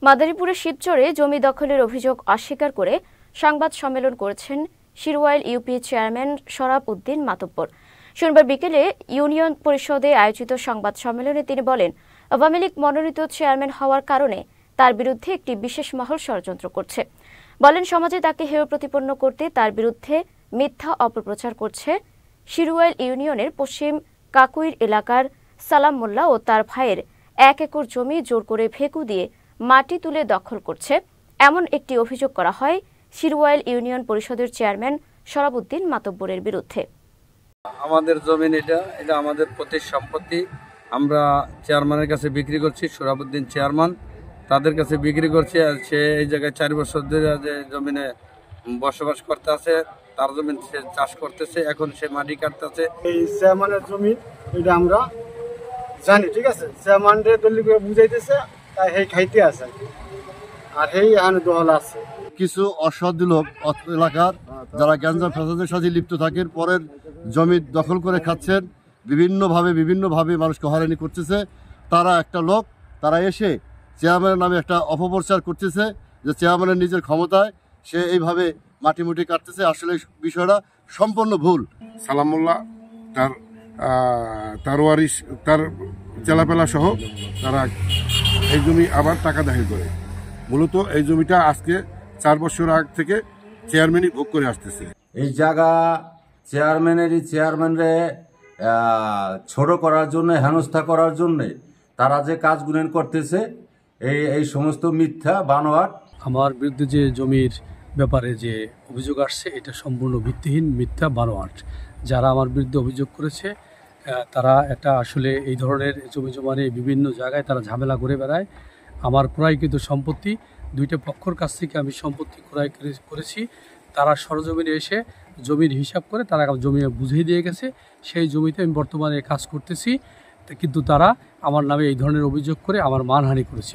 মাদারীপুরের শিবচরে জমি দখলের অভিযোগ অস্বীকার করে সংবাদ সম্মেলন করেছেন শিরওয়াইল ইউপি চেয়ারম্যান শরাব উদ্দিন মাতব্বর। শনিবার বিকেলে ইউনিয়ন পরিষদে আয়োজিত সংবাদ সম্মেলনে তিনি বলেন, আওয়ামী লীগ মনোনীত চেয়ারম্যান হওয়ার কারণে তার বিরুদ্ধে একটি বিশেষ মহল ষড়যন্ত্র করছে। বলেন, সমাজে তাকে হেয় প্রতিপন্ন করতে তার বিরুদ্ধে মিথ্যা অপপ্রচার করছে। শিরওয়াইল ইউনিয়নের পশ্চিম কাকুইর এলাকার সালাম মোল্লা ও তার ভাইয়ের 1 একর জমি জোর করে ভেকু দিয়ে মাটি তুলে দখল করছে, এমন একটি অভিযোগ করা হয় শিরওয়াইল ইউনিয়ন পরিষদের চেয়ারম্যান শরাব উদ্দিন মাতব্বরের বিরুদ্ধে। আমাদের জমি এটা আমাদের প্রতি সম্পত্তি। আমরা চেয়ারম্যানের কাছে বিক্রি করছি, শরাব উদ্দিন চেয়ারম্যান তাদের কাছে বিক্রি করছে। আর সে এই জায়গায় 4 বছর ধরে যে জমিনে বসবাস করতে আছে, তার জমি সে চাষ করতেছে, এখন সে মাটি কাটতেছে। এই চেয়ারম্যানের জমি এটা আমরা জানি, ঠিক আছে, চেয়ারম্যানদের দলীয় বুঝাইতেছে, তাই এই খাইতে আছে আর এই আইন দল আছে। কিছু অসাধু লোক এলাকার যারা গ্যাঞ্জাম ফ্যাসাদের সাথে লিপ্ত থাকে, পরের জমি দখল করে খাচ্ছেন, বিভিন্নভাবে মানুষকে হয়রানি করতেছে। তারা একটা লোক, তারা এসে চেয়ারম্যানের নামে একটা অপপ্রচার করতেছে যে চেয়ারম্যানের নিজের ক্ষমতায় সে এইভাবে মাটি কাটতেছে। আসলে বিষয়টা সম্পূর্ণ ভুল। সালাম মোল্লা তার ওয়ারিশ, তার চেলাপেলা সহ তারা এই জমি আবার টাকা দাখিল করে। মূলত এই জমিটা আজকে 4 বছর আগ থেকে চেয়ারম্যানই ভোগ করে আসতেছে। এই জায়গা চেয়ারম্যানরে ছোট করার জন্য, হেনস্থা করার জন্য তারা যে কাজগুলো করতেছে, এই সমস্ত মিথ্যা বানোয়াট। আমার বিরুদ্ধে যে জমির ব্যাপারে যে অভিযোগ আসছে, এটা সম্পূর্ণ ভিত্তিহীন, মিথ্যা বানোয়াট। যারা আমার বিরুদ্ধে অভিযোগ করেছে তারা এটা আসলে এই ধরনের জমি জমা নিয়ে বিভিন্ন জায়গায় তারা ঝামেলা করে বেড়ায়। আমার ক্রয়কৃত সম্পত্তি, 2টা পক্ষর কাছ থেকে আমি সম্পত্তি ক্রয় করেছি। তারা সরজমিনে এসে জমির হিসাব করে তারা জমি বুঝিয়ে দিয়ে গেছে। সেই জমিতে আমি বর্তমানে কাজ করতেছি, কিন্তু তারা আমার নামে এই ধরনের অভিযোগ করে আমার মানহানি করেছে।